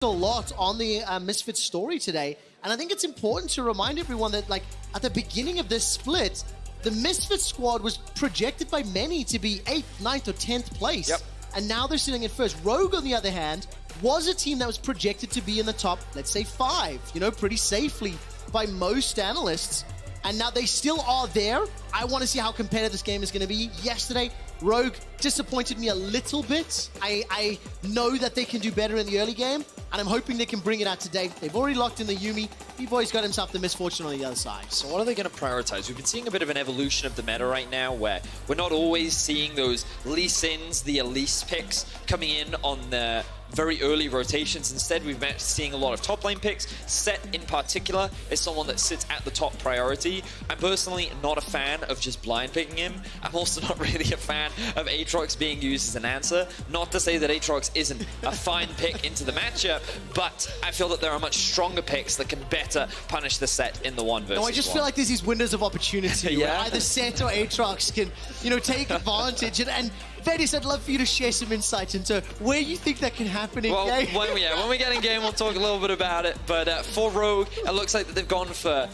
a lot on the Misfits story today, and I think it's important to remind everyone that, like, at the beginning of this split, the Misfits squad was projected by many to be 8th, 9th, or 10th place. Yep. And now they're sitting in first. Rogue, on the other hand, was a team that was projected to be in the top, let's say 5, you know, pretty safely by most analysts. And now they still are there. I want to see how competitive this game is going to be. Yesterday, Rogue disappointed me a little bit. I know that they can do better in the early game, and I'm hoping they can bring it out today. They've already locked in the Yuumi. Bvoy's got himself the misfortune on the other side. So what are they going to prioritize? We've been seeing a bit of an evolution of the meta right now, where we're not always seeing those Leesins, the Elise picks, coming in on the very early rotations. Instead, we've been seeing a lot of top lane picks. Set in particular is someone that sits at the top priority. I'm personally not a fan of just blind picking him. I'm also not really a fan of Aatrox being used as an answer. Not to say that Aatrox isn't a fine pick into the matchup, but I feel that there are much stronger picks that can better punish the Set in the 1 versus 1. No, I just feel like there's these windows of opportunity where either Set or Aatrox can, you know, take advantage. And Vedis, I'd love for you to share some insights into where you think that can happen in game. When we get in game, we'll talk a little bit about it. But for Rogue, it looks like that they've gone for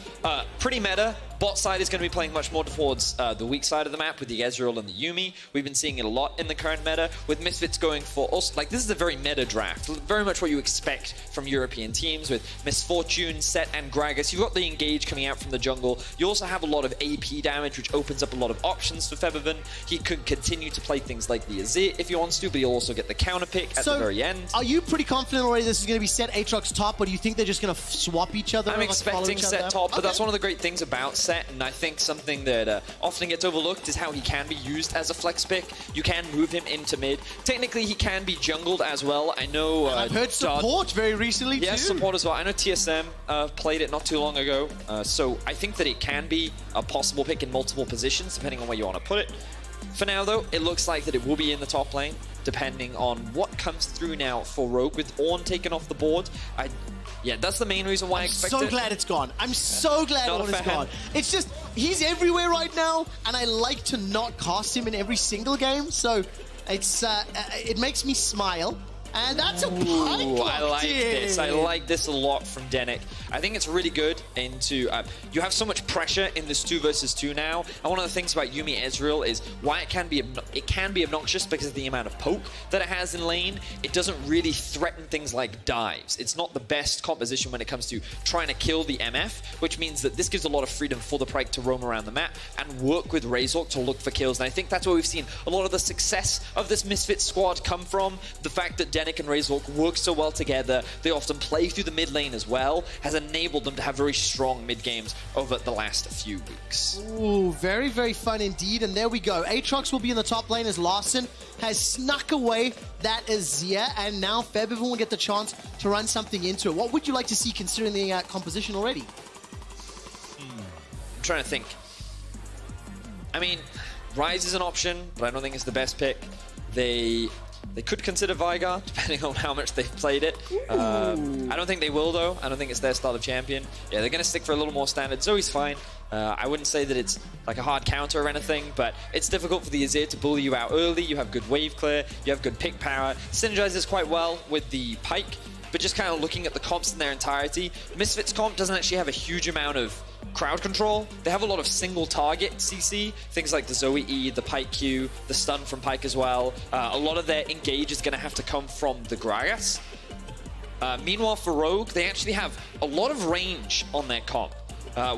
pretty meta. Bot side is going to be playing much more towards the weak side of the map with the Ezreal and the Yuumi. We've been seeing it a lot in the current meta, with Misfits going for also, like, this is a very meta draft. Very much what you expect from European teams with Misfortune, Set, and Gragas. You've got the Engage coming out from the jungle. You also have a lot of AP damage, which opens up a lot of options for Febiven. He could continue to play things like the Azir if he wants to, but he'll also get the counter pick at the very end. Are you pretty confident already this is going to be Set Aatrox top, or do you think they're just going to swap each other? I'm expecting Set top, but that's one of the great things about Set, and I think something that often gets overlooked is how he can be used as a flex pick. You can move him into mid. Technically, he can be jungled as well. I know... I've heard support very recently, too. Yes, support as well. I know TSM played it not too long ago, so I think that it can be a possible pick in multiple positions, depending on where you want to put it. For now, though, it looks like that it will be in the top lane, depending on what comes through now for Rogue, with Ornn taken off the board. Yeah, that's the main reason why I expect it. I'm so glad it's gone. I'm so glad Ornn is gone. It's just, he's everywhere right now, and I like to not cast him in every single game, so it's it makes me smile. And that's a pipe. I like this. I like this a lot from Denyk. I think it's really good into... you have so much pressure in this 2 versus 2 now. And one of the things about Yuumi Ezreal is why it can be obnoxious because of the amount of poke that it has in lane. It doesn't really threaten things like dives. It's not the best composition when it comes to trying to kill the MF, which means that this gives a lot of freedom for the Pryke to roam around the map and work with Razork to look for kills. And I think that's where we've seen a lot of the success of this Misfits squad come from. The fact that Denyk and Razork work so well together, they often play through the mid lane as well, has enabled them to have very strong mid games over the last few weeks. Ooh, very, very fun indeed. And there we go. Aatrox will be in the top lane as Larssen has snuck away that Azir, and now Febiven will get the chance to run something into it. What would you like to see considering the composition already? I'm trying to think. I mean, Ryze is an option, but I don't think it's the best pick. They could consider Veigar, depending on how much they've played it. I don't think they will, though. I don't think it's their style of champion. Yeah, they're going to stick for a little more standard. Zoe's fine. I wouldn't say that it's like a hard counter or anything, but it's difficult for the Azir to bully you out early. You have good wave clear. You have good pick power. Synergizes quite well with the Pyke, but just kind of looking at the comps in their entirety, Misfits comp doesn't actually have a huge amount of crowd control. They have a lot of single target CC, things like the Zoe E, the Pyke Q, the stun from Pyke as well. A lot of their engage is going to have to come from the Gragas. Meanwhile, for Rogue, they actually have a lot of range on their comp.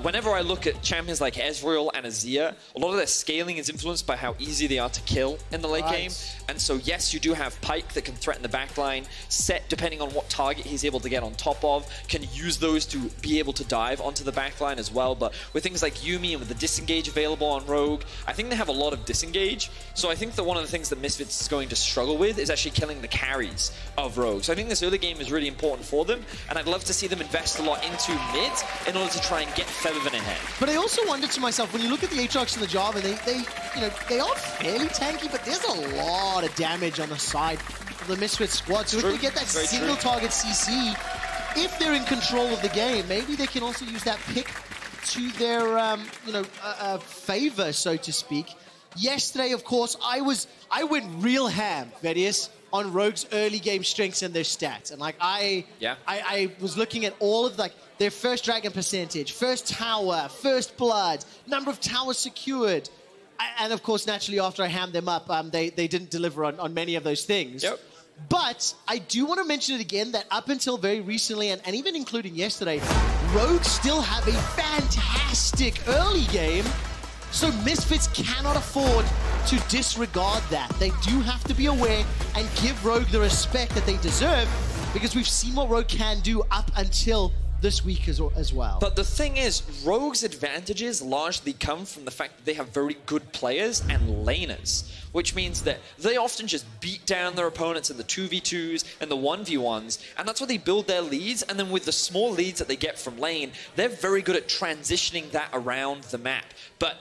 Whenever I look at champions like Ezreal and Azir, a lot of their scaling is influenced by how easy they are to kill in the late game. And so, yes, you do have Pyke that can threaten the backline. Set, depending on what target he's able to get on top of, can use those to be able to dive onto the backline as well. But with things like Yuumi and with the disengage available on Rogue, I think they have a lot of disengage. So I think that one of the things that Misfits is going to struggle with is actually killing the carries of Rogue. So I think this early game is really important for them, and I'd love to see them invest a lot into mid in order to try and get Febiven ahead. But I also wonder to myself, when you look at the Aatrox and the Java, they are fairly tanky, but there's a lot of damage on the side of the Misfits squad. So if they get that single target CC, if they're in control of the game, maybe they can also use that pick to their favor, so to speak. Yesterday, of course, I went real ham, Vedius, on Rogue's early game strengths and their stats. And like I was looking at all of like their first dragon percentage, first tower, first blood, number of towers secured. And of course, naturally, after I hammed them up, they didn't deliver on many of those things. Yep. But I do want to mention it again that up until very recently, and even including yesterday, Rogue still have a fantastic early game. So Misfits cannot afford to disregard that. They do have to be aware and give Rogue the respect that they deserve, because we've seen what Rogue can do up until this week as well. But the thing is, Rogue's advantages largely come from the fact that they have very good players and laners, which means that they often just beat down their opponents in the 2v2s and the 1v1s, and that's where they build their leads. And then with the small leads that they get from lane, they're very good at transitioning that around the map. But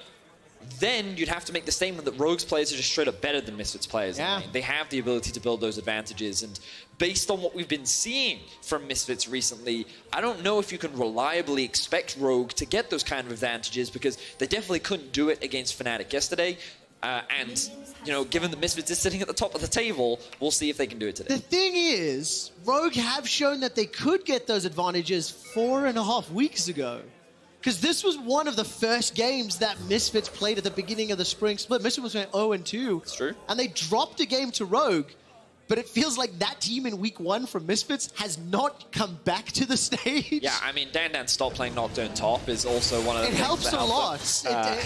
then you'd have to make the statement that Rogue's players are just straight up better than Misfits players. Yeah. They have the ability to build those advantages, and based on what we've been seeing from Misfits recently, I don't know if you can reliably expect Rogue to get those kind of advantages, because they definitely couldn't do it against Fnatic yesterday. And, you know, given that Misfits is sitting at the top of the table, we'll see if they can do it today. The thing is, Rogue have shown that they could get those advantages 4.5 weeks ago. Because this was one of the first games that Misfits played at the beginning of the spring split. Misfits was going 0-2. It's true. And they dropped a game to Rogue. But it feels like that team in week 1 from Misfits has not come back to the stage. Yeah, I mean, DanDan stopped playing Nocturne top is also one of the things helps that a lot.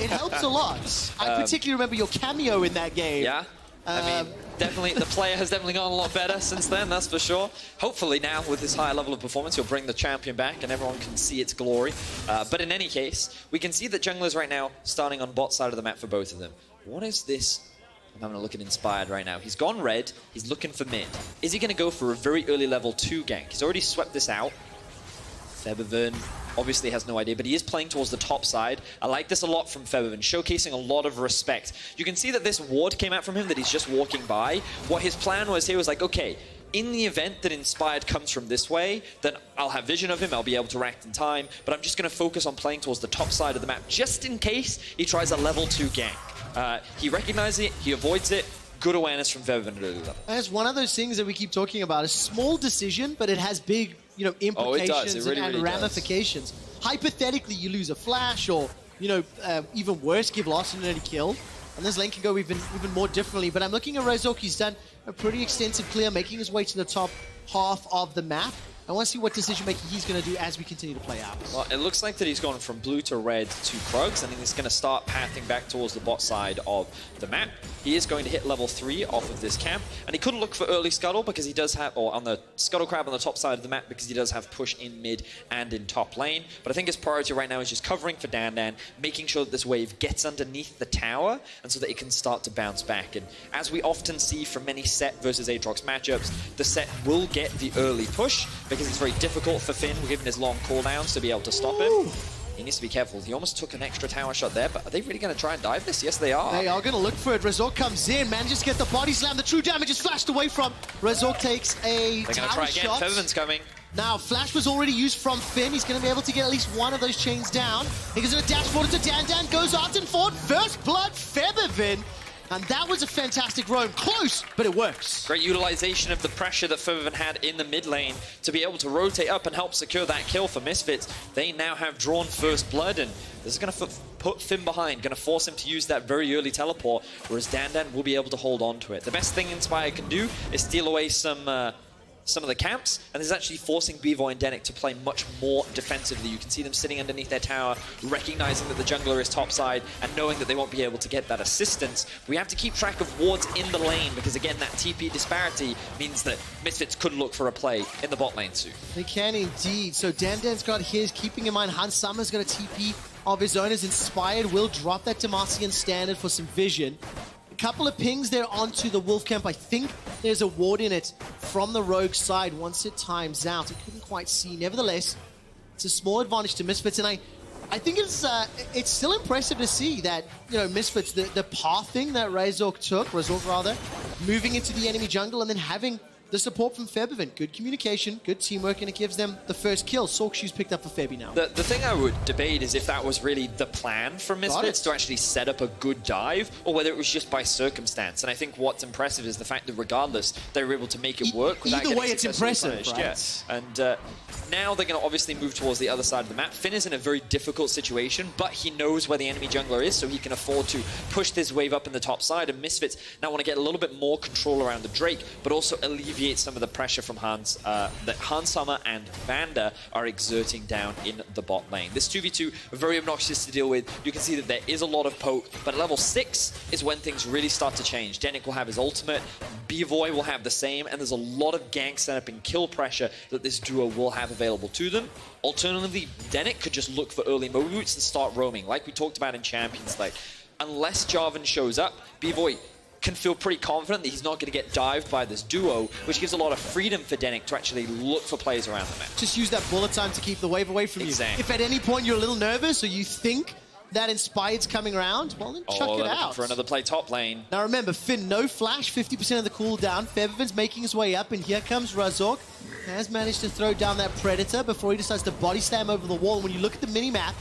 It helps a lot. I particularly remember your cameo in that game. Yeah. I mean, definitely, the player has definitely gone a lot better since then, that's for sure. Hopefully now, with this higher level of performance, you'll bring the champion back and everyone can see its glory. But in any case, we can see that junglers right now starting on bot side of the map for both of them. What is this? I'm having a look at Inspired right now. He's gone red. He's looking for mid. Is he going to go for a very early level 2 gank? He's already swept this out. Febiven obviously has no idea, but he is playing towards the top side. I like this a lot from Febiven, showcasing a lot of respect. You can see that this ward came out from him that he's just walking by. What his plan was here was like, okay, in the event that Inspired comes from this way, then I'll have vision of him, I'll be able to react in time, but I'm just going to focus on playing towards the top side of the map, just in case he tries a level 2 gank. He recognizes it, he avoids it. Good awareness from Febiven at early level. And it's one of those things that we keep talking about. A small decision, but it has big, you know, implications and ramifications. Hypothetically, you lose a flash, or, you know, even worse, give Larssen an early kill. And this lane can go even more differently. But I'm looking at Razork. He's done a pretty extensive clear, making his way to the top half of the map. I want to see what decision-making he's going to do as we continue to play out. Well, it looks like that he's gone from blue to red to Krugs, and he's going to start pathing back towards the bot side of the map. He is going to hit level 3 off of this camp, and he could look for early Scuttle because he does have, or on the Scuttle Crab on the top side of the map because he does have push in mid and in top lane. But I think his priority right now is just covering for DanDan, making sure that this wave gets underneath the tower, and so that it can start to bounce back. And as we often see from many Set versus Aatrox matchups, the Set will get the early push because it's very difficult for Finn, given his long cooldowns, to be able to stop him. He needs to be careful. He almost took an extra tower shot there, but are they really going to try and dive this? Yes, they are. They are going to look for it. Razork comes in, manages to get the body slam. The true damage is flashed away from. Razork takes a They're going to try again. Shot. Febiven's coming. Now, Flash was already used from Finn. He's going to be able to get at least one of those chains down. He goes in a dash forward to DanDan, goes Arden forward. First blood, Febiven. And that was a fantastic roam. Close, but it works. Great utilization of the pressure that Febiven had in the mid lane to be able to rotate up and help secure that kill for Misfits. They now have drawn first blood, and this is going to put Finn behind, going to force him to use that very early teleport, whereas DanDan will be able to hold on to it. The best thing Inspire can do is steal away some of the camps, and this is actually forcing Bvoy and Denyk to play much more defensively. You can see them sitting underneath their tower, recognizing that the jungler is topside, and knowing that they won't be able to get that assistance. We have to keep track of wards in the lane, because again, that TP disparity means that Misfits could look for a play in the bot lane soon. They can indeed. So DanDan's got his, keeping in mind Hans Summer's got a TP of his own, as Inspired will drop that Demacian standard for some vision. Couple of pings there onto the Wolf camp. I think there's a ward in it from the Rogue side once it times out. I couldn't quite see. Nevertheless, it's a small advantage to Misfits, and I think it's still impressive to see that, you know, Misfits, the pathing that Razork took, moving into the enemy jungle and then having the support from Febiven. Good communication, good teamwork, and it gives them the first kill. Sorkshoe's picked up for Febi now. The thing I would debate is if that was really the plan from Misfits to actually set up a good dive, or whether it was just by circumstance. And I think what's impressive is the fact that regardless, they were able to make it work without either way, it's impressive, punished. right? Yeah. And now they're going to obviously move towards the other side of the map. Finn is in a very difficult situation, but he knows where the enemy jungler is, so he can afford to push this wave up in the top side. And Misfits now want to get a little bit more control around the Drake, but also alleviate some of the pressure from that Hans Summer and Vander are exerting down in the bot lane. This 2v2, very obnoxious to deal with. You can see that there is a lot of poke, but at level 6 is when things really start to change. Denyk will have his ultimate, Bvoy will have the same, and there's a lot of gank setup and kill pressure that this duo will have available to them. Alternatively, Denyk could just look for early Moby Boots and start roaming, like we talked about in Champions League. Unless Jarvan shows up, Bvoy can feel pretty confident that he's not going to get dived by this duo, which gives a lot of freedom for Denyk to actually look for players around the map. Just use that bullet time to keep the wave away from you. If at any point you're a little nervous or you think that Inspired's coming around, well then chuck it out. For another play top lane. Now remember, Finn, no flash, 50% of the cooldown. Febiven's making his way up, and here comes Razork. Has managed to throw down that Predator before he decides to body slam over the wall. When you look at the minimap,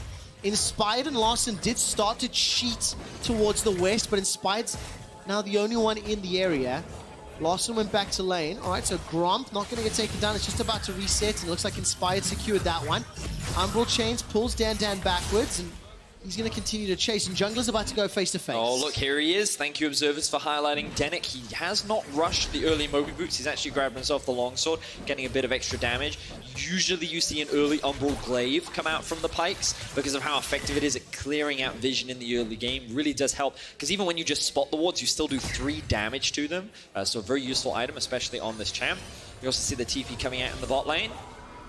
Inspired and Larssen did start to cheat towards the west, but Inspired's now the only one in the area. Larssen went back to lane. All right, so Gromp not going to get taken down. It's just about to reset, and it looks like Inspired secured that one. Umbral Chains pulls DanDan backwards, and he's going to continue to chase, and Jungler's about to go face-to-face. Oh, look, here he is. Thank you, observers, for highlighting Denyk. He has not rushed the early Moby Boots. He's actually grabbed himself the longsword, getting a bit of extra damage. Usually you see an early Umbral Glaive come out from the pikes because of how effective it is at clearing out vision in the early game. Really does help, because even when you just spot the wards, you still do 3 damage to them. So a very useful item, especially on this champ. You also see the TP coming out in the bot lane.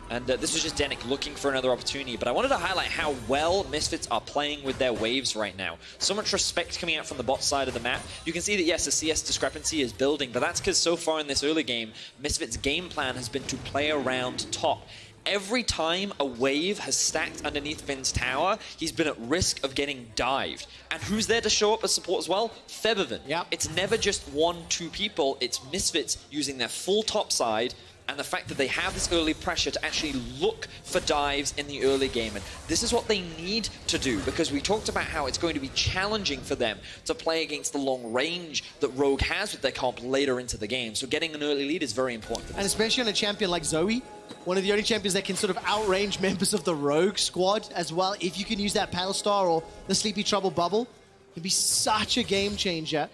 And this was just Denyk looking for another opportunity. But I wanted to highlight how well Misfits are playing with their waves right now. So much respect coming out from the bot side of the map. You can see that, yes, the CS discrepancy is building, but that's because so far in this early game, Misfits' game plan has been to play around top. Every time a wave has stacked underneath Finn's tower, he's been at risk of getting dived. And who's there to show up as support as well? Febiven. Yep. It's never just 1-2 people. It's Misfits using their full top side, and the fact that they have this early pressure to actually look for dives in the early game. And this is what they need to do, because we talked about how it's going to be challenging for them to play against the long range that Rogue has with their comp later into the game. So getting an early lead is very important for this. And especially on a champion like Zoe, one of the only champions that can sort of outrange members of the Rogue squad as well. If you can use that Paddle Star or the Sleepy Trouble Bubble, it'd be such a game changer.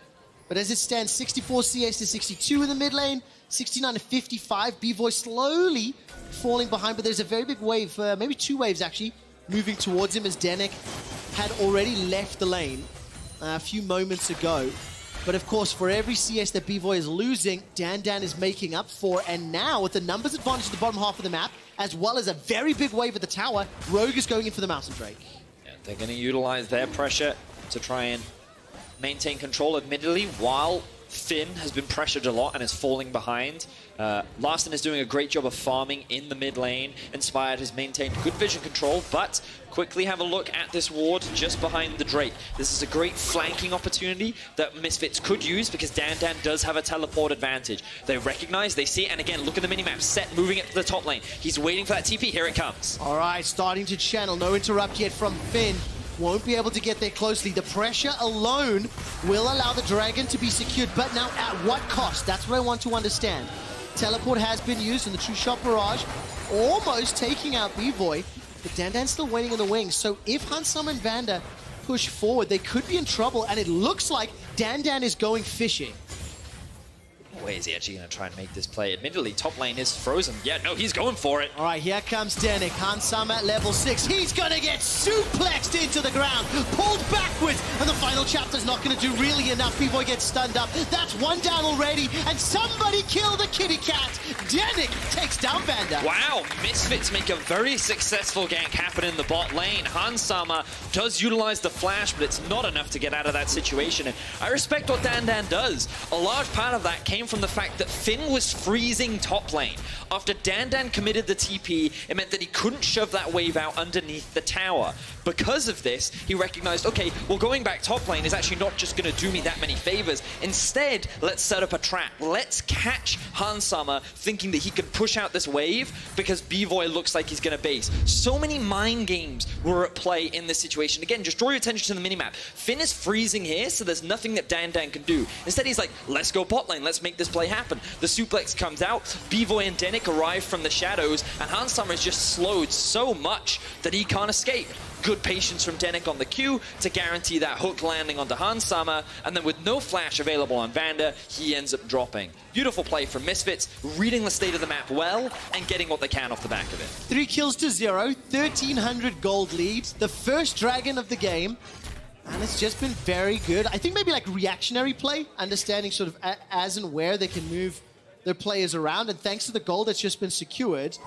But as it stands, 64 CS to 62 in the mid lane, 69 to 55. Bvoy slowly falling behind, but there's a very big wave, maybe 2 waves actually, moving towards him as Denyk had already left the lane a few moments ago. But of course, for every CS that Bvoy is losing, DanDan is making up for. And now, with the numbers advantage at the bottom half of the map, as well as a very big wave at the tower, Rogue is going in for the Mountain Drake. Yeah, they're going to utilize their pressure to try and maintain control, admittedly, while Finn has been pressured a lot and is falling behind. Larssen is doing a great job of farming in the mid lane. Inspired has maintained good vision control, but quickly have a look at this ward just behind the Drake. This is a great flanking opportunity that Misfits could use, because DanDan does have a teleport advantage. They recognize, they see, and again, look at the minimap. Set moving it to the top lane. He's waiting for that TP. Here it comes. All right, starting to channel. No interrupt yet from Finn. Won't be able to get there closely. The pressure alone will allow the Dragon to be secured, but now at what cost? That's what I want to understand. Teleport has been used in the True Shot Barrage, almost taking out Bvoy, but DanDan's still waiting in the wings. So if Hansam and Vander push forward, they could be in trouble, and it looks like DanDan is going fishing. Where is he actually going to try and make this play? Admittedly, top lane is frozen. Yeah, no, he's going for it. All right, here comes Denyk. Hansam at level 6. He's going to get suplexed into the ground, pulled backwards, and the final chapter's not going to do really enough. Bvoy gets stunned up. That's 1 down already, and somebody kill the kitty cat. Denyk takes down Vander. Wow, Misfits make a very successful gank happen in the bot lane. Hansama does utilize the flash, but it's not enough to get out of that situation. And I respect what DanDan does. A large part of that came from from the fact that Finn was freezing top lane. After DanDan committed the TP, it meant that he couldn't shove that wave out underneath the tower. Because of this, he recognized, okay, well, going back top lane is actually not just going to do me that many favors. Instead, let's set up a trap. Let's catch Hansama thinking that he can push out this wave because Bvoy looks like he's going to base. So many mind games were at play in this situation. Again, just draw your attention to the minimap. Finn is freezing here, so there's nothing that DanDan can do. Instead, he's like, let's go bot lane. Let's make this play happen. The suplex comes out. Bvoy and Denyk arrive from the shadows, and Hansama is just slowed so much that he can't escape. Good patience from Denyk on the Q to guarantee that hook landing onto Hansama, and then with no flash available on Vander, he ends up dropping. Beautiful play from Misfits, reading the state of the map well, and getting what they can off the back of it. 3 kills to 0, 1,300 gold lead, the first dragon of the game, and it's just been very good. I think maybe like reactionary play, understanding sort of as and where they can move their players around, and thanks to the gold that's just been secured,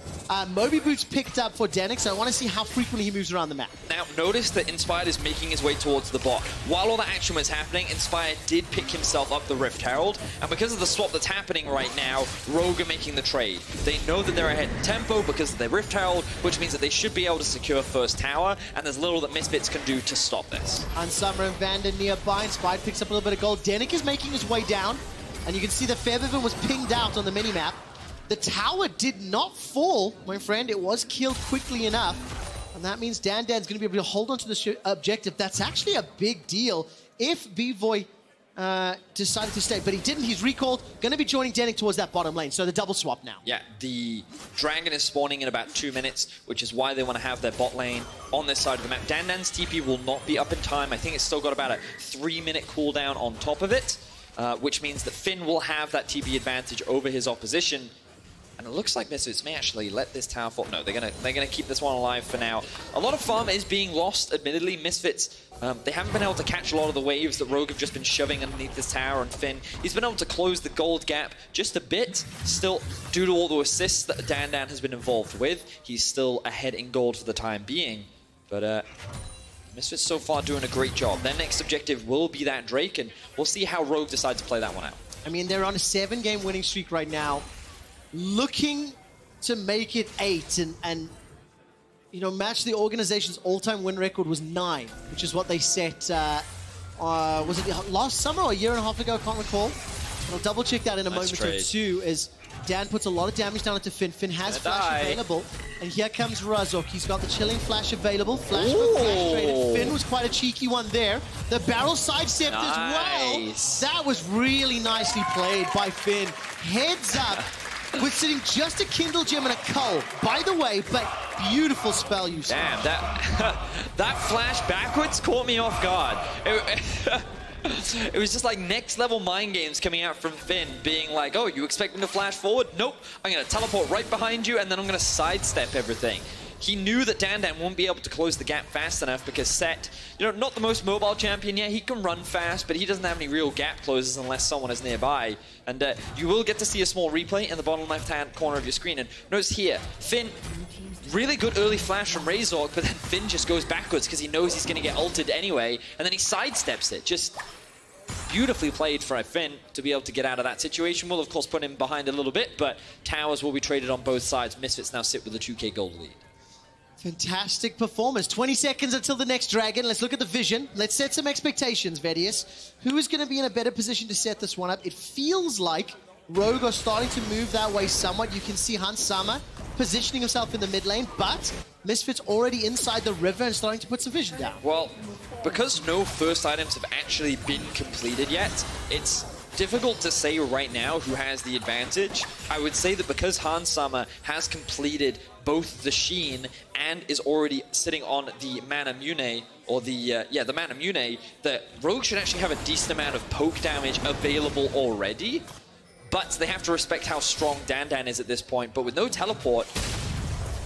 Moby Boots picked up for Denyk, so I want to see how frequently he moves around the map. Now, notice that Inspired is making his way towards the bot. While all that action was happening, Inspired did pick himself up the Rift Herald, and because of the swap that's happening right now, Rogue are making the trade. They know that they're ahead in tempo because of their Rift Herald, which means that they should be able to secure first tower, and there's little that Misfits can do to stop this. Hansama and Vander nearby, Inspired picks up a little bit of gold. Denyk is making his way down, and you can see the Febiven was pinged out on the minimap. The tower did not fall, my friend. It was killed quickly enough. And that means DanDan's going to be able to hold on to the objective. That's actually a big deal if Bvoy decided to stay. But he didn't. He's recalled. Going to be joining Denyk towards that bottom lane. So the double swap now. Yeah, the Dragon is spawning in about 2 minutes, which is why they want to have their bot lane on this side of the map. DanDan's TP will not be up in time. I think it's still got about a 3-minute cooldown on top of it. Which means that Finn will have that TP advantage over his opposition. And it looks like Misfits may actually let this tower fall. No, they're gonna keep this one alive for now. A lot of farm is being lost, admittedly. Misfits, they haven't been able to catch a lot of the waves that Rogue have just been shoving underneath this tower, and Finn, he's been able to close the gold gap just a bit. Still, due to all the assists that DanDan has been involved with, he's still ahead in gold for the time being. But Misfits so far doing a great job. Their next objective will be that Drake, and we'll see how Rogue decides to play that one out. I mean, they're on a 7-game winning streak right now, looking to make it 8 and you know, match the organization's all-time win record was 9, which is what they set, was it last summer or a year and a half ago? I can't recall. I'll double check that in a moment or two as Dan puts a lot of damage down into Finn. Finn has flash available, and here comes Razork. He's got the chilling flash available. Flash traded. Finn was quite a cheeky one there. The barrel sidestepped as well. That was really nicely played by Finn. Heads up. We're sitting just a Kindle Gem and a Cull, by the way, but beautiful spell use. Damn, that flash backwards caught me off guard. It was just like next level mind games coming out from Finn, being like, oh, you expect me to flash forward? Nope, I'm going to teleport right behind you, and then I'm going to sidestep everything. He knew that DanDan won't be able to close the gap fast enough because Set, you know, not the most mobile champion yet. He can run fast, but he doesn't have any real gap closers unless someone is nearby. And you will get to see a small replay in the bottom left-hand corner of your screen. And notice here, Finn, really good early flash from Razork, but then Finn just goes backwards because he knows he's going to get ulted anyway, and then he sidesteps it. Just beautifully played for Finn to be able to get out of that situation. We'll, of course, put him behind a little bit, but towers will be traded on both sides. Misfits now sit with a 2k gold lead. Fantastic performance. 20 seconds until the next dragon. Let's look at the vision. Let's set some expectations, Vedius. Who is going to be in a better position to set this one up? It feels like Rogue are starting to move that way somewhat. You can see Hansama positioning himself in the mid lane, but Misfits already inside the river and starting to put some vision down. Well, because no first items have actually been completed yet, it's difficult to say right now who has the advantage. I would say that because Hansama has completed both the Sheen and is already sitting on the Mana Mune, or the Mana Mune, that Rogue should actually have a decent amount of poke damage available already. But they have to respect how strong DanDan is at this point. But with no teleport,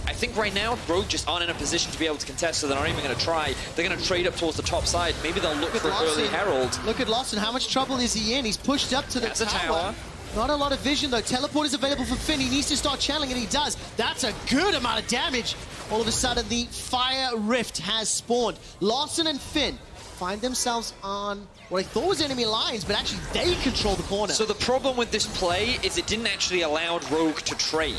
I think right now Rogue just aren't in a position to be able to contest, so they're not even going to try. They're going to trade up towards the top side. Maybe they'll look for an early Herald. Look at Larssen. How much trouble is he in? He's pushed up to the tower. Not a lot of vision, though. Teleport is available for Finn. He needs to start channeling, and he does. That's a good amount of damage. All of a sudden, the Fire Rift has spawned. Larssen and Finn find themselves on what I thought was enemy lines, but actually they control the corner. So the problem with this play is it didn't actually allow Rogue to trade,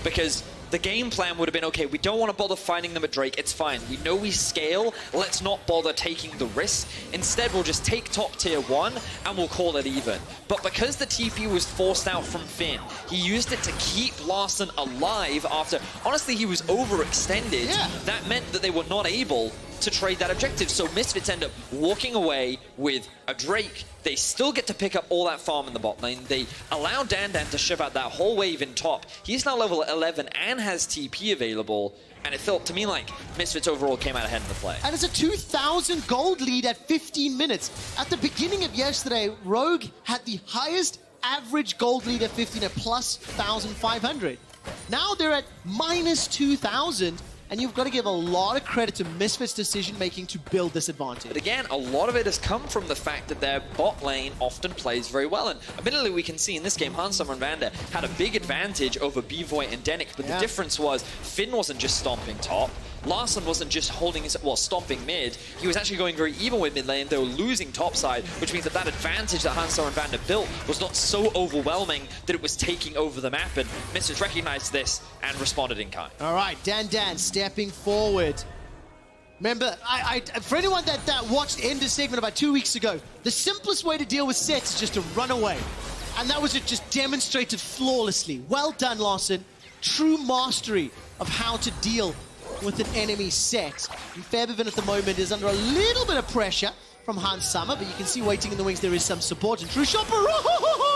because the game plan would have been, okay, we don't want to bother finding them at Drake, it's fine. We know we scale, let's not bother taking the risk. Instead, we'll just take top tier 1 and we'll call it even. But because the TP was forced out from Finn, he used it to keep Larssen alive after, honestly, he was overextended. Yeah. That meant that they were not able to trade that objective. So Misfits end up walking away with a Drake. They still get to pick up all that farm in the bot lane. They allow DanDan to ship out that whole wave in top. He's now level 11 and has TP available. And it felt to me like Misfits overall came out ahead in the play. And it's a 2,000 gold lead at 15 minutes. At the beginning of yesterday, Rogue had the highest average gold lead at 15 at plus 1,500. Now they're at minus 2,000. And you've got to give a lot of credit to Misfits' decision-making to build this advantage. But again, a lot of it has come from the fact that their bot lane often plays very well. And admittedly, we can see in this game, Handsummer and Vander had a big advantage over Bvoy and Denyk. But the difference was, Finn wasn't just stomping top. Larssen wasn't just holding his, well, stomping mid. He was actually going very even with mid lane. They were losing top side, which means that that advantage that Handsummer and Vander built was not so overwhelming that it was taking over the map. And Misfits recognized this and responded in kind. All right, DanDan stepping forward. Remember, for anyone that watched Ender's segment about 2 weeks ago, the simplest way to deal with sets is just to run away. And that was just demonstrated flawlessly. Well done, Larssen. True mastery of how to deal with an enemy set. And Febiven at the moment is under a little bit of pressure from Handsummer, but you can see waiting in the wings there is some support. And True Shot Barrage!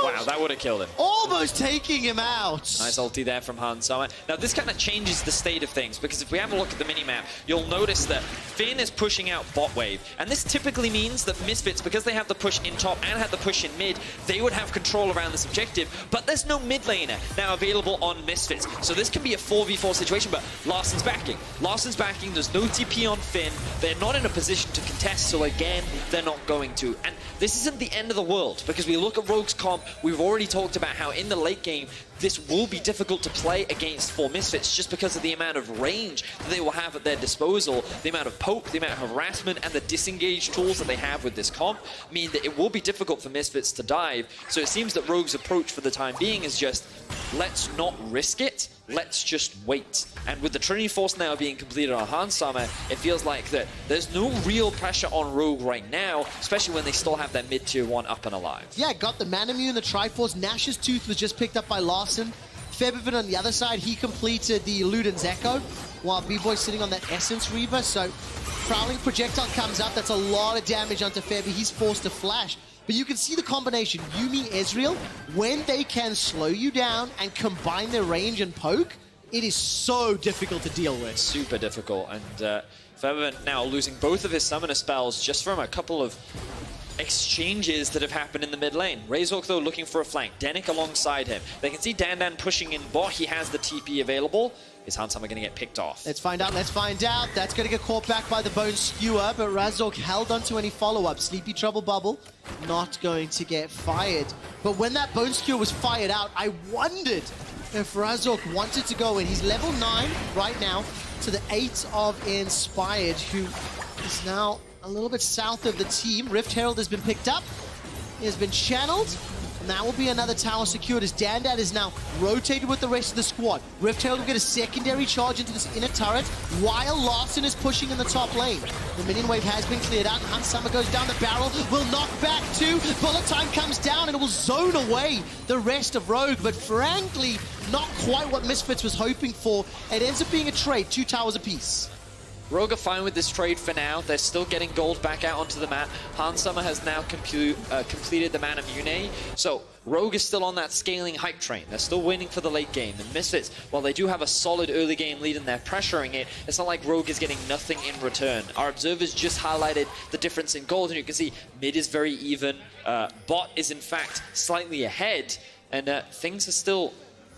Wow, that would have killed him. Almost taking him out. Nice ulti there from Handsummer. Now this kind of changes the state of things, because if we have a look at the minimap, you'll notice that Finn is pushing out bot wave. And this typically means that Misfits, because they have the push in top and have the push in mid, they would have control around this objective. But there's no mid laner now available on Misfits. So this can be a 4v4 situation, but Larssen's backing. Larssen's backing, there's no TP on Finn. They're not in a position to contest, so again, they're not going to. And this isn't the end of the world, because we look at Rogue's comp, we've already talked about how in the late game, this will be difficult to play against for Misfits just because of the amount of range that they will have at their disposal, the amount of poke, the amount of harassment, and the disengage tools that they have with this comp mean that it will be difficult for Misfits to dive. So it seems that Rogue's approach for the time being is just, let's not risk it, let's just wait. And with the Trinity Force now being completed on Handsummer, it feels like that there's no real pressure on Rogue right now, especially when they still have their mid-tier 1 up and alive. Yeah, got the Manamune, the Triforce. Nash's Tooth was just picked up by Larssen. Febiven on the other side, he completed the Luden's Echo, while Bvoy sitting on that Essence Reaver. So Prowling Projectile comes up. That's a lot of damage onto Febi. He's forced to flash. But you can see the combination, Yuumi, Ezreal, when they can slow you down and combine their range and poke, it is so difficult to deal with. Super difficult. And Febiven now losing both of his summoner spells just from a couple of exchanges that have happened in the mid lane. Razork, though, looking for a flank. Denyk alongside him. They can see DanDan pushing in bot. He has the TP available. Is Handsummer going to get picked off? Let's find out, let's find out. That's going to get caught back by the Bone Skewer, but Razork held onto any follow-up. Sleepy Trouble Bubble, not going to get fired. But when that Bone Skewer was fired out, I wondered if Razork wanted to go in. He's level 9 right now to the 8 of Inspired, who is now a little bit south of the team. Rift Herald has been picked up. He has been channeled. And that will be another tower secured as DanDan is now rotated with the rest of the squad. Rift Herald will get a secondary charge into this inner turret while Larssen is pushing in the top lane. The minion wave has been cleared out. Handsummer goes down the barrel, will knock back two. Bullet time comes down and it will zone away the rest of Rogue. But frankly, not quite what Misfits was hoping for. It ends up being a trade, 2 towers apiece. Rogue are fine with this trade for now. They're still getting gold back out onto the map. Handsummer has now completed the Manamune. So Rogue is still on that scaling hype train. They're still waiting for the late game. And Misfits, while they do have a solid early game lead and they're pressuring it, it's not like Rogue is getting nothing in return. Our observers just highlighted the difference in gold, and you can see mid is very even. Bot is in fact slightly ahead, and things are still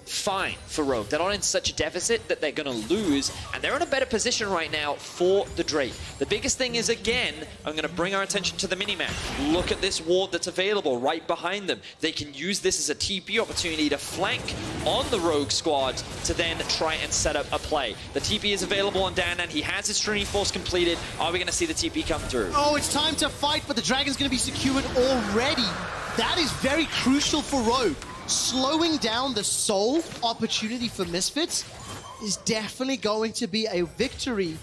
fine for Rogue. They're not in such a deficit that they're going to lose, and they're in a better position right now for the Drake. The biggest thing is, again, I'm going to bring our attention to the minimap. Look at this ward that's available right behind them. They can use this as a TP opportunity to flank on the Rogue squad to then try and set up a play. The TP is available on DanDan. He has his Trinity Force completed. Are we going to see the TP come through? Oh, it's time to fight, but the Dragon's going to be secured already. That is very crucial for Rogue. Slowing down the Soul opportunity for Misfits is definitely going to be a victory.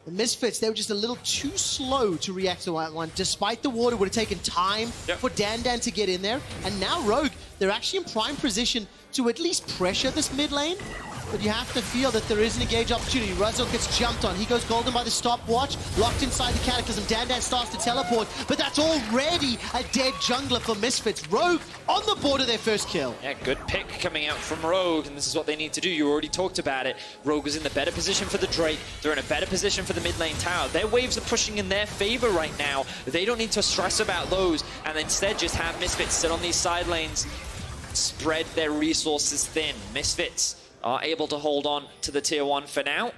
The Misfits, they were just a little too slow to react to that one. Despite the ward, it would have taken time for DanDan to get in there. And now Rogue, they're actually in prime position to at least pressure this mid lane. But you have to feel that there is an engage opportunity. Razork gets jumped on. He goes golden by the stopwatch, locked inside the Cataclysm. DanDan starts to teleport, but that's already a dead jungler for Misfits. Rogue on the board of their first kill. Yeah, good pick coming out from Rogue, and this is what they need to do. You already talked about it. Rogue is in the better position for the Drake. They're in a better position for the mid lane tower. Their waves are pushing in their favor right now. They don't need to stress about those, and instead just have Misfits sit on these side lanes, spread their resources thin. Misfits are able to hold on to the tier 1 for now,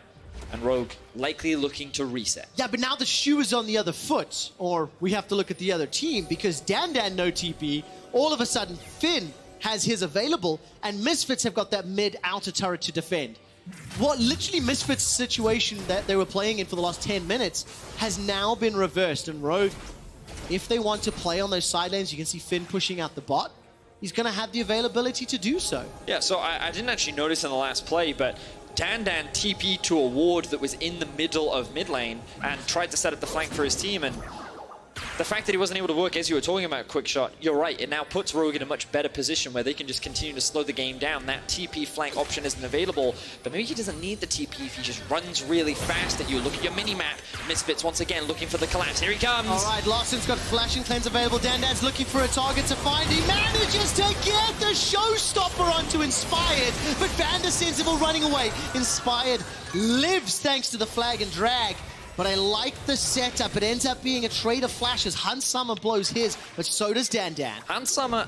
and Rogue likely looking to reset. Yeah, but now the shoe is on the other foot, or we have to look at the other team, because DanDan no TP, all of a sudden Finn has his available, and Misfits have got that mid-outer turret to defend. What literally Misfits' situation that they were playing in for the last 10 minutes has now been reversed, and Rogue, if they want to play on those side lanes, you can see Finn pushing out the bot. He's going to have the availability to do so. Yeah, so I didn't actually notice in the last play, but DanDan TP to a ward that was in the middle of mid lane and tried to set up the flank for his team, and the fact that he wasn't able to work, as you were talking about, quick shot, you're right, it now puts Rogue in a much better position where they can just continue to slow the game down. That TP flank option isn't available, but maybe he doesn't need the TP if he just runs really fast at you. Look at your mini-map. Misfits once again looking for the collapse. Here he comes. All right, Larssen's got Flash and Cleanse available. DanDan's looking for a target to find. He manages to get the showstopper onto Inspired, but Vander sends him all running away. Inspired lives thanks to the flag and drag. But I like the setup. It ends up being a trade of flashes. Hansama blows his, but so does DanDan. Hansama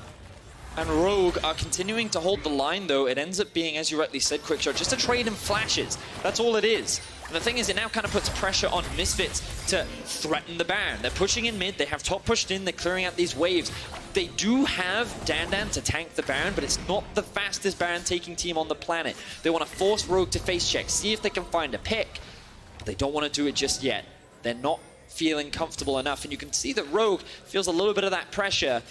and Rogue are continuing to hold the line, though. It ends up being, as you rightly said, Quickshot, just a trade in flashes. That's all it is. And the thing is, it now kind of puts pressure on Misfits to threaten the Baron. They're pushing in mid. They have top pushed in. They're clearing out these waves. They do have DanDan to tank the Baron, but it's not the fastest Baron taking team on the planet. They want to force Rogue to face check, see if they can find a pick. They don't want to do it just yet. They're not feeling comfortable enough, and you can see that Rogue feels a little bit of that pressure,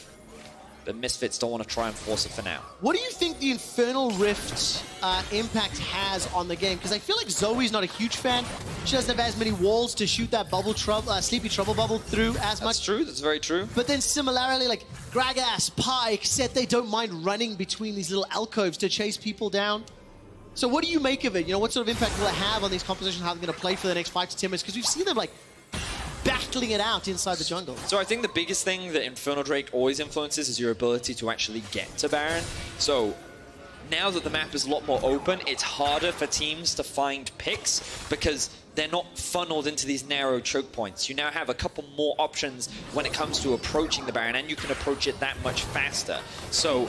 but Misfits don't want to try and force it for now. What do you think the Infernal Rift's impact has on the game? Because I feel like Zoe's not a huge fan. She doesn't have as many walls to shoot that Sleepy Trouble bubble through as much. That's true, that's very true. But then similarly, like Gragas, Pyke said they don't mind running between these little alcoves to chase people down. So what do you make of it? You know, what sort of impact will it have on these compositions, how they're going to play for the next 5 to 10 minutes? Because we've seen them, like, battling it out inside the jungle. So I think the biggest thing that Infernal Drake always influences is your ability to actually get to Baron. So now that the map is a lot more open, it's harder for teams to find picks because they're not funneled into these narrow choke points. You now have a couple more options when it comes to approaching the Baron, and you can approach it that much faster. So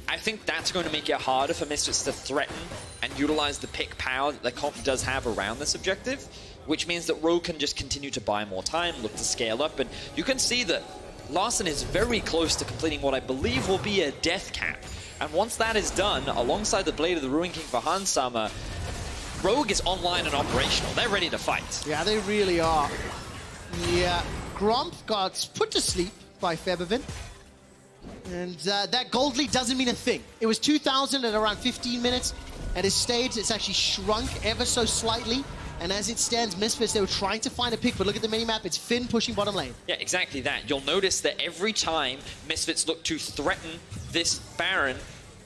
I think that's going to make it harder for Misfits to threaten and utilize the pick power that the comp does have around this objective, which means that Rogue can just continue to buy more time, look to scale up, and you can see that Larssen is very close to completing what I believe will be a death cap. And once that is done, alongside the Blade of the Ruin King for Hansama, Rogue is online and operational. They're ready to fight. Yeah, they really are. Yeah, Gromp got put to sleep by Febiven. And that gold lead doesn't mean a thing. It was 2,000 at around 15 minutes. At his stage, it's actually shrunk ever so slightly. And as it stands, Misfits, they were trying to find a pick, but look at the minimap, it's Finn pushing bottom lane. Yeah, exactly that. You'll notice that every time Misfits look to threaten this Baron,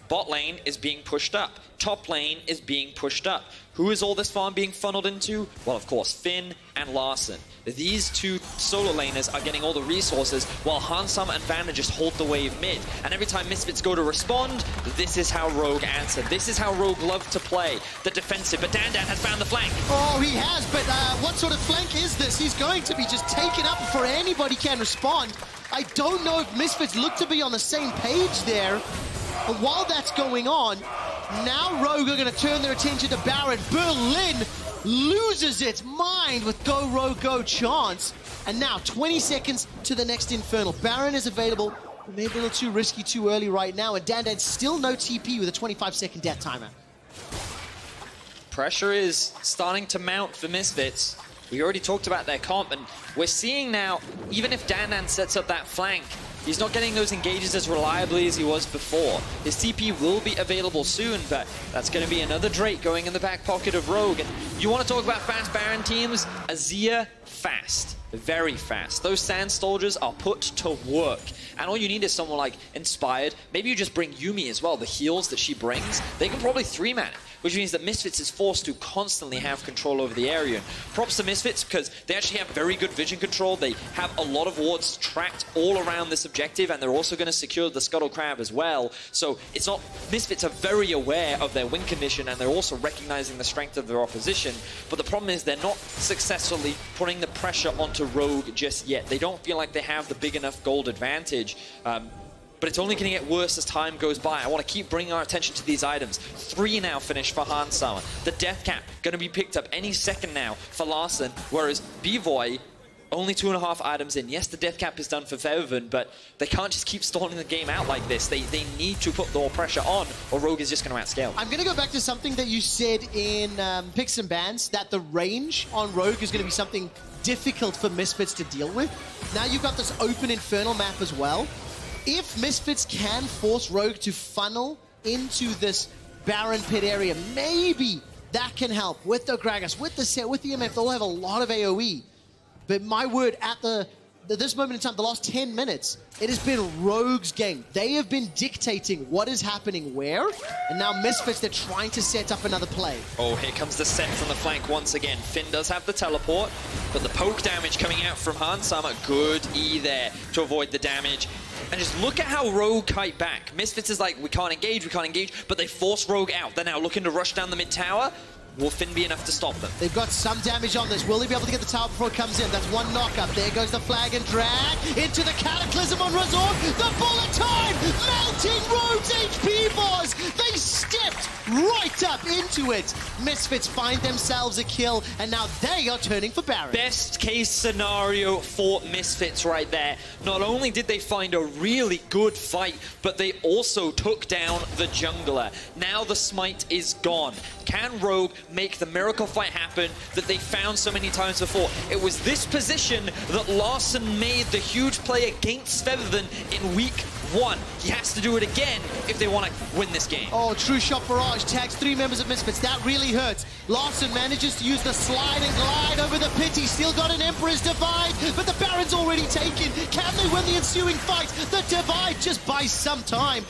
bot lane is being pushed up. Top lane is being pushed up. Who is all this farm being funneled into? Well, of course, Finn and Larssen. These two solo laners are getting all the resources, while Hansama and Vander just hold the wave mid. And every time Misfits go to respond, this is how Rogue answer. This is how Rogue love to play the defensive. But DanDan has found the flank. Oh, he has, but what sort of flank is this? He's going to be just taken up before anybody can respond. I don't know if Misfits look to be on the same page there. But while that's going on, Now Rogue are going to turn their attention to Baron. Berlin loses its mind with Go Rogue Go chance. And now 20 seconds to the next Infernal. Baron is available, but maybe a little too risky too early right now. And DanDan still no TP with a 25-second death timer. Pressure is starting to mount for Misfits. We already talked about their comp, and we're seeing now, even if DanDan sets up that flank, he's not getting those engages as reliably as he was before. His TP will be available soon, but that's going to be another Drake going in the back pocket of Rogue. And you want to talk about fast Baron teams? Azir, fast. Very fast. Those Sand Soldiers are put to work. And all you need is someone like Inspired. Maybe you just bring Yuumi as well. The heals that she brings, they can probably 3-man it, which means that Misfits is forced to constantly have control over the area. And props to Misfits because they actually have very good vision control. They have a lot of wards tracked all around this objective, and they're also going to secure the Scuttle Crab as well. So it's not, Misfits are very aware of their win condition, and they're also recognizing the strength of their opposition. But the problem is they're not successfully putting the pressure onto Rogue just yet. They don't feel like they have the big enough gold advantage. But it's only going to get worse as time goes by. I want to keep bringing our attention to these items. 3 now finished for Hansama. The death cap going to be picked up any second now for Larssen, whereas Bvoy only 2.5 items in. Yes, the death cap is done for Febiven, but they can't just keep stalling the game out like this. They need to put more pressure on, or Rogue is just going to outscale. I'm going to go back to something that you said in Picks and Bans, that the range on Rogue is going to be something difficult for Misfits to deal with. Now you've got this open Infernal map as well. If Misfits can force Rogue to funnel into this Baron pit area, maybe that can help with the Gragas, with the set, with the MF. They'll have a lot of AoE. But my word, at this moment in time, the last 10 minutes, it has been Rogue's game. They have been dictating what is happening where, and now Misfits, they're trying to set up another play. Oh, here comes the set from the flank once again. Finn does have the teleport, but the poke damage coming out from Hansama, good E there to avoid the damage. And just look at how Rogue kite back. Misfits is like, we can't engage, but they force Rogue out. They're now looking to rush down the mid tower. Will Finn be enough to stop them? They've got some damage on this. Will he be able to get the tower before it comes in? That's one knockup. There goes the flag and drag into the Cataclysm on Razork. The bullet time! Melting Rogue's HP bars! They stepped right up into it. Misfits find themselves a kill, and now they are turning for Baron. Best case scenario for Misfits right there. Not only did they find a really good fight, but they also took down the jungler. Now the smite is gone. Can Rogue make the miracle fight happen that they found so many times before? It was this position that Larssen made the huge play against Febiven in week 1. He has to do it again if they want to win this game. Oh, true shot barrage tags 3 members of Misfits. That really hurts. Larssen manages to use the slide and glide over the pit. He's still got an Emperor's Divide, but the Baron's already taken. Can they win the ensuing fight? The Divide just buys some time.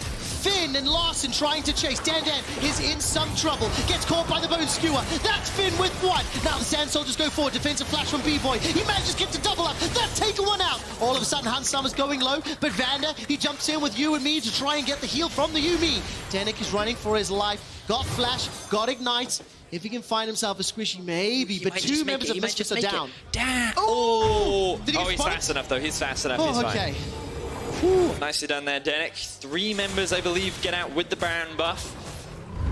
Finn and Larssen trying to chase. DanDan is in some trouble. Gets caught by the Bone Skewer. That's Finn with one. Now the Sand Soldiers go forward. Defensive flash from Bvoy. He manages to get to double up. That's taken one out. All of a sudden, Hansama's going low, but Vander, he jumps in with you and me to try and get the heal from the Yuumi. Denyk is running for his life. Got flash, got ignite. If he can find himself a squishy, maybe. But 2 members of Misfits are down. Damn. Oh, he's spot fast enough, though. He's fast enough. He's okay. fine. Whew. Nicely done there, Denyk. 3 members, I believe, get out with the Baron buff.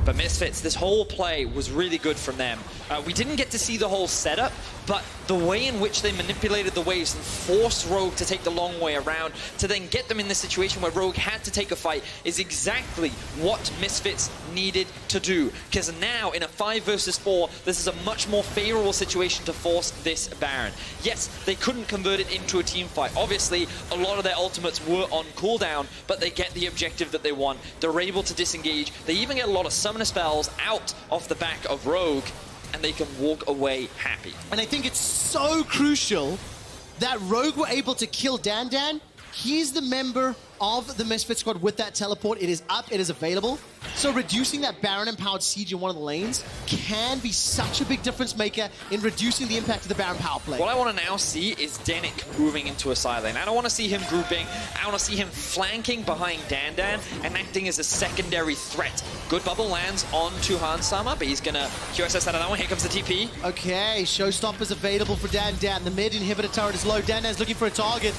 But Misfits, this whole play was really good from them. We didn't get to see the whole setup, but the way in which they manipulated the waves and forced Rogue to take the long way around to then get them in the situation where Rogue had to take a fight is exactly what Misfits needed to do. Because now, in a 5 versus 4, this is a much more favorable situation to force this Baron. Yes, they couldn't convert it into a team fight. Obviously, a lot of their ultimates were on cooldown, but they get the objective that they want. They're able to disengage. They even get a lot of summoner spells out off the back of Rogue, and they can walk away happy. And I think it's so crucial that Rogue were able to kill DanDan. He's the member of the Misfit squad with that teleport. It is up, it is available. So reducing that Baron-empowered siege in one of the lanes can be such a big difference maker in reducing the impact of the Baron power play. What I want to now see is Denyk moving into a side lane. I don't want to see him grouping. I want to see him flanking behind DanDan and acting as a secondary threat. Good bubble lands onto Hansama, but he's going to QSS out of that one. Here comes the TP. Okay, Showstopper's available for DanDan. The mid inhibitor turret is low. DanDan's looking for a target.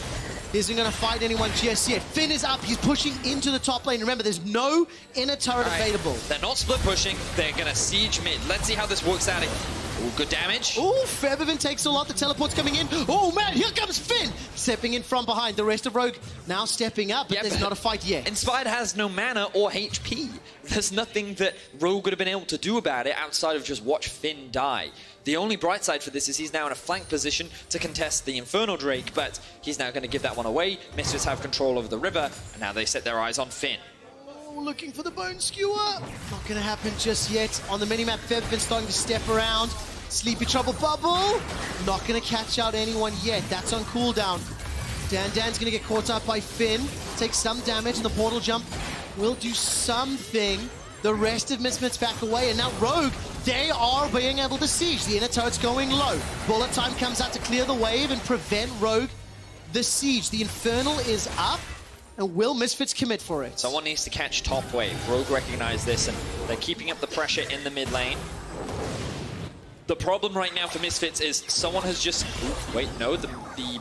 isn't going to fight anyone just yet. Finn is up. He's pushing into the top lane. Remember, there's no inner turret available. They're not split pushing. They're going to siege mid. Let's see how this works out. Ooh, good damage. Oh, Febiven takes a lot. The teleport's coming in. Oh, man, here comes Finn. Stepping in from behind. The rest of Rogue now stepping up, but there's not a fight yet. Inspired has no mana or HP. There's nothing that Rogue would have been able to do about it outside of just watch Finn die. The only bright side for this is he's now in a flank position to contest the Infernal Drake, but he's now going to give that one away. Misfits have control over the river, and now they set their eyes on Finn. Oh, looking for the Bone Skewer. Not going to happen just yet. On the minimap, Febiven starting to step around. Sleepy Trouble Bubble. Not going to catch out anyone yet. That's on cooldown. DanDan's going to get caught up by Finn. Takes some damage, and the portal jump will do something. The rest of Misfits back away, and now Rogue, they are being able to siege. The inner turret's going low. Bullet time comes out to clear the wave and prevent Rogue the siege. The Infernal is up, and will Misfits commit for it? Someone needs to catch top wave. Rogue recognize this, and they're keeping up the pressure in the mid lane. The problem right now for Misfits is someone has just... Ooh, wait, no, the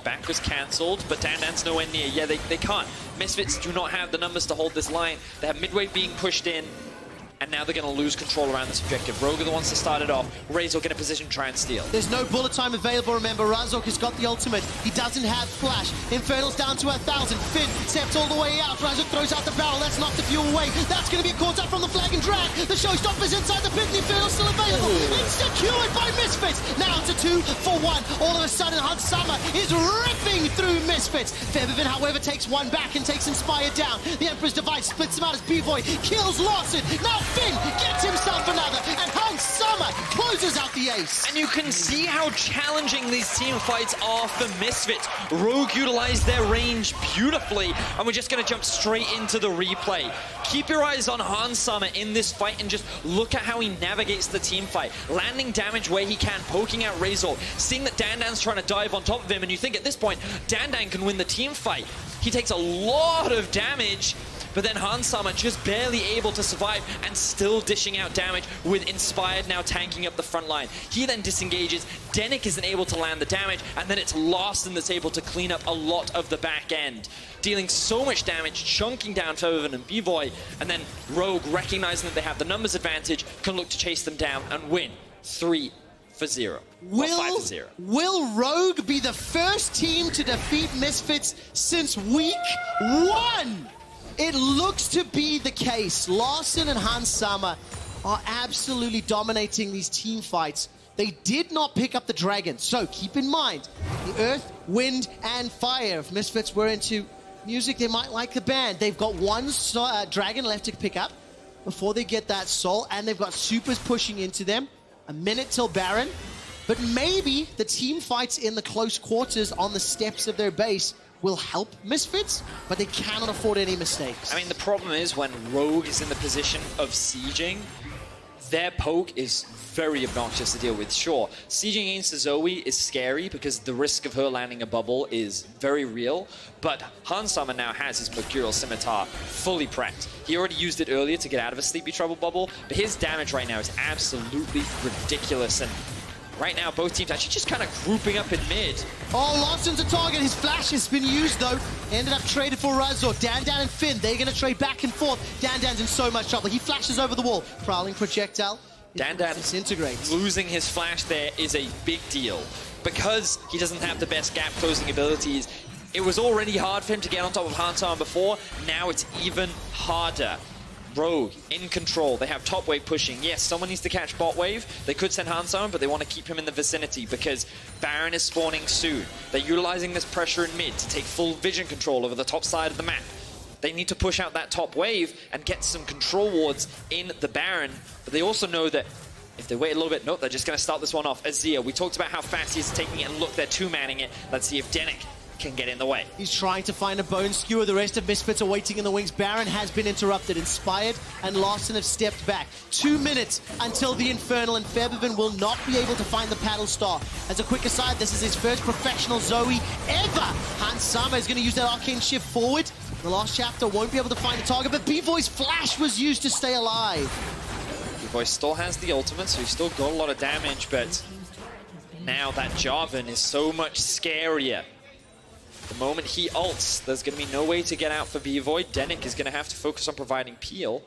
back was cancelled, but DanDan's nowhere near. Yeah, they can't. Misfits do not have the numbers to hold this line. They have midwave being pushed in, and now they're going to lose control around this objective. Rogue are the ones to start it off. Razork in a position to try and steal. There's no bullet time available, remember. Razork has got the ultimate. He doesn't have flash. Infernal's down to 1,000. Finn steps all the way out. Razork throws out the barrel. That's knocked the fuel away. That's going to be caught up from the flag and drag. The showstopper's inside the pit. The Infernal's still available. It's secured by Misfits. Now to 2 for 1. All of a sudden, Hansama is ripping through Misfits. Febiven, however, takes one back and takes Inspired down. The Emperor's Device splits him out as Bvoy kills Larssen. Now Finn gets himself another, and Hansama closes out the ace. And you can see how challenging these team fights are for Misfits. Rogue utilized their range beautifully, and we're just going to jump straight into the replay. Keep your eyes on Hansama in this fight and just look at how he navigates the team fight. Landing damage where he can, poking out Razork, seeing that DanDan's trying to dive on top of him, and you think at this point, DanDan can win the team fight. He takes a lot of damage, but then Hansama just barely able to survive and still dishing out damage with Inspired now tanking up the front line. He then disengages, Denyk isn't able to land the damage, and then it's Larssen that's able to clean up a lot of the back end, dealing so much damage, chunking down Febiven and Bvoy, and then Rogue, recognizing that they have the numbers advantage, can look to chase them down and win 3-0. 5-0. Will Rogue be the first team to defeat Misfits since week 1? It looks to be the case. Larssen and Hansama are absolutely dominating these team fights. They did not pick up the dragon, so keep in mind, the earth, wind, and fire. If Misfits were into music, they might like the band. They've got one dragon left to pick up before they get that soul, and they've got supers pushing into them. A minute till Baron, but maybe the team fights in the close quarters on the steps of their base will help Misfits, but they cannot afford any mistakes. I mean, the problem is when Rogue is in the position of sieging, their poke is very obnoxious to deal with. Sure, sieging against Zoe is scary because the risk of her landing a bubble is very real, but Hansama now has his Mercurial Scimitar fully prepped. He already used it earlier to get out of a Sleepy Trouble bubble, but his damage right now is absolutely ridiculous, and right now, both teams actually just kind of grouping up in mid. Oh, Larssen's a target. His flash has been used, though. Ended up traded for Razork. DanDan and Finn, they're going to trade back and forth. DanDan's in so much trouble. He flashes over the wall. Prowling projectile. DanDan disintegrates. Losing his flash there is a big deal. Because he doesn't have the best gap closing abilities, it was already hard for him to get on top of Hansama before. Now it's even harder. Rogue in control. They have top wave pushing. Yes, someone needs to catch bot wave. They could send Hansama, but they want to keep him in the vicinity because Baron is spawning soon. They're utilizing this pressure in mid to take full vision control over the top side of the map. They need to push out that top wave and get some control wards in the Baron, but they also know that if they wait a little bit, nope, they're just going to start this one off. Azir, we talked about how fast he's taking it, and look, they're two-manning it. Let's see if Denyk can get in the way. He's trying to find a bone skewer. The rest of Misfits are waiting in the wings. Baron has been interrupted. Inspired and Larssen have stepped back. 2 minutes until the Infernal, and Febiven will not be able to find the paddle star. As a quick aside, this is his first professional Zoe ever. Hansama is going to use that arcane shift forward. The last chapter won't be able to find a target, but Bvoy's flash was used to stay alive. Bvoy still has the ultimate, so he's still got a lot of damage, but now that Jarvan is so much scarier. The moment he ults, there's going to be no way to get out for Bvoy. Denyk is going to have to focus on providing peel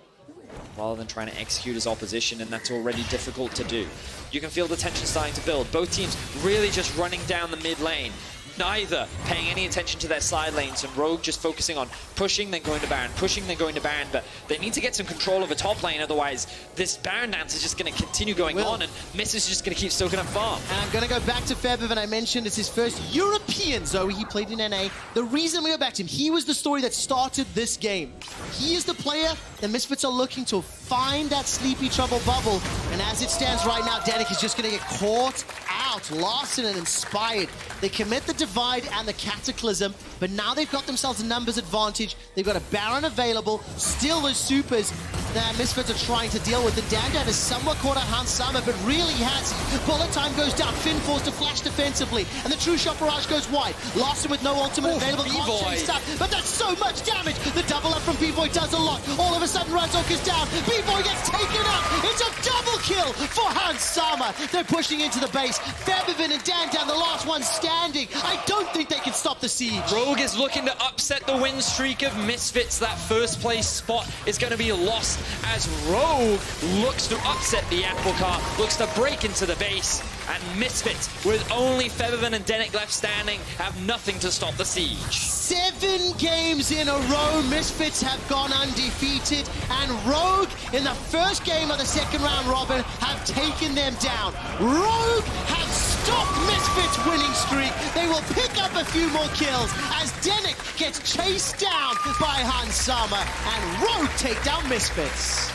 rather than trying to execute his opposition, and that's already difficult to do. You can feel the tension starting to build. Both teams really just running down the mid lane. Neither paying any attention to their side lanes, and Rogue just focusing on pushing, then going to Baron, pushing, then going to Baron. But they need to get some control of a top lane, otherwise this Baron dance is just going to continue going on, and Miss is just going to keep soaking up farm. And I'm going to go back to Febiven. I mentioned it's his first European Zoe. He played in NA. The reason we go back to him, he was the story that started this game. He is the player that Misfits are looking to find that sleepy trouble bubble. And as it stands right now, Denyk is just going to get caught out. Larssen and Inspired. They commit the Divide and the Cataclysm, but now they've got themselves a numbers advantage. They've got a Baron available. Still those supers that Misfits are trying to deal with. The DanDan is somewhat caught out Hans Sama, but really has. Bullet time goes down. Finn forced to flash defensively, and the True Shot Barrage goes wide. Larssen with no ultimate available. Bvoy. But that's so much damage. The double up from Bvoy does a lot. All of a sudden, Razork is down. Bvoy gets taken out. It's a double kill for Hans Sama. They're pushing into the base. Febiven and DanDan, the last one standing. I don't think they can stop the siege. Rogue is looking to upset the win streak of Misfits. That first place spot is going to be lost as Rogue looks to upset the apple cart, looks to break into the base, and Misfits, with only Febiven and Denyk left standing, have nothing to stop the siege. 7 games in a row, Misfits have gone undefeated, and Rogue, in the first game of the second round robin, have taken them down. Rogue have stopped Misfits' winning streak. They will pick up a few more kills as Denyk gets chased down by Hans Sama, and Rogue take down Misfits.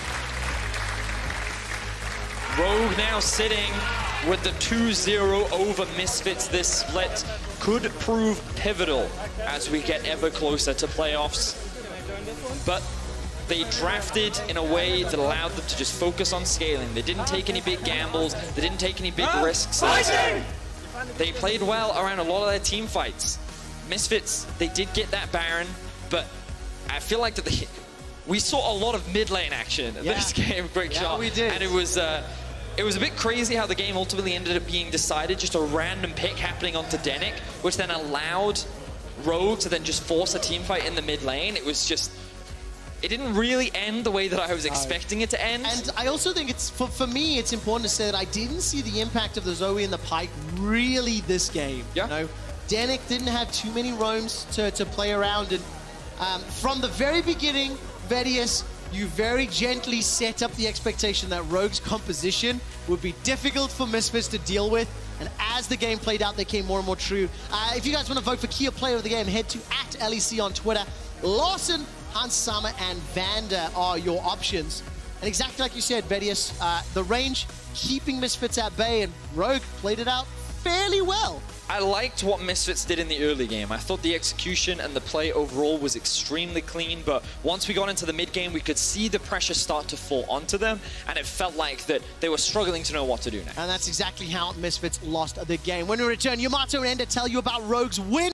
Rogue now sitting with the 2-0 over Misfits. This split could prove pivotal as we get ever closer to playoffs. But they drafted in a way that allowed them to just focus on scaling. They didn't take any big gambles. They didn't take any big risks. They played well around a lot of their team fights. Misfits, they did get that Baron, but I feel like that we saw a lot of mid lane action in this game. Quick shot. We did. And it was a bit crazy how the game ultimately ended up being decided. Just a random pick happening onto Denyk, which then allowed Rogue to then just force a team fight in the mid lane. It was just, it didn't really end the way that I was expecting it to end. And I also think it's, for me, it's important to say that I didn't see the impact of the Zoe and the Pike really this game. Yeah. You know, Denyk didn't have too many roams to play around, and from the very beginning, Vedius, you very gently set up the expectation that Rogue's composition would be difficult for Misfits to deal with, and as the game played out, they came more and more true. If you guys want to vote for Key Player of the Game, head to @LEC on Twitter. Larssen, Hans Sama, and Vander are your options. And exactly like you said, Vedius, the range keeping Misfits at bay, and Rogue played it out fairly well. I liked what Misfits did in the early game. I thought the execution and the play overall was extremely clean, but once we got into the mid game, we could see the pressure start to fall onto them, and it felt like that they were struggling to know what to do next. And that's exactly how Misfits lost the game. When we return, Yamato and Ender tell you about Rogue's win.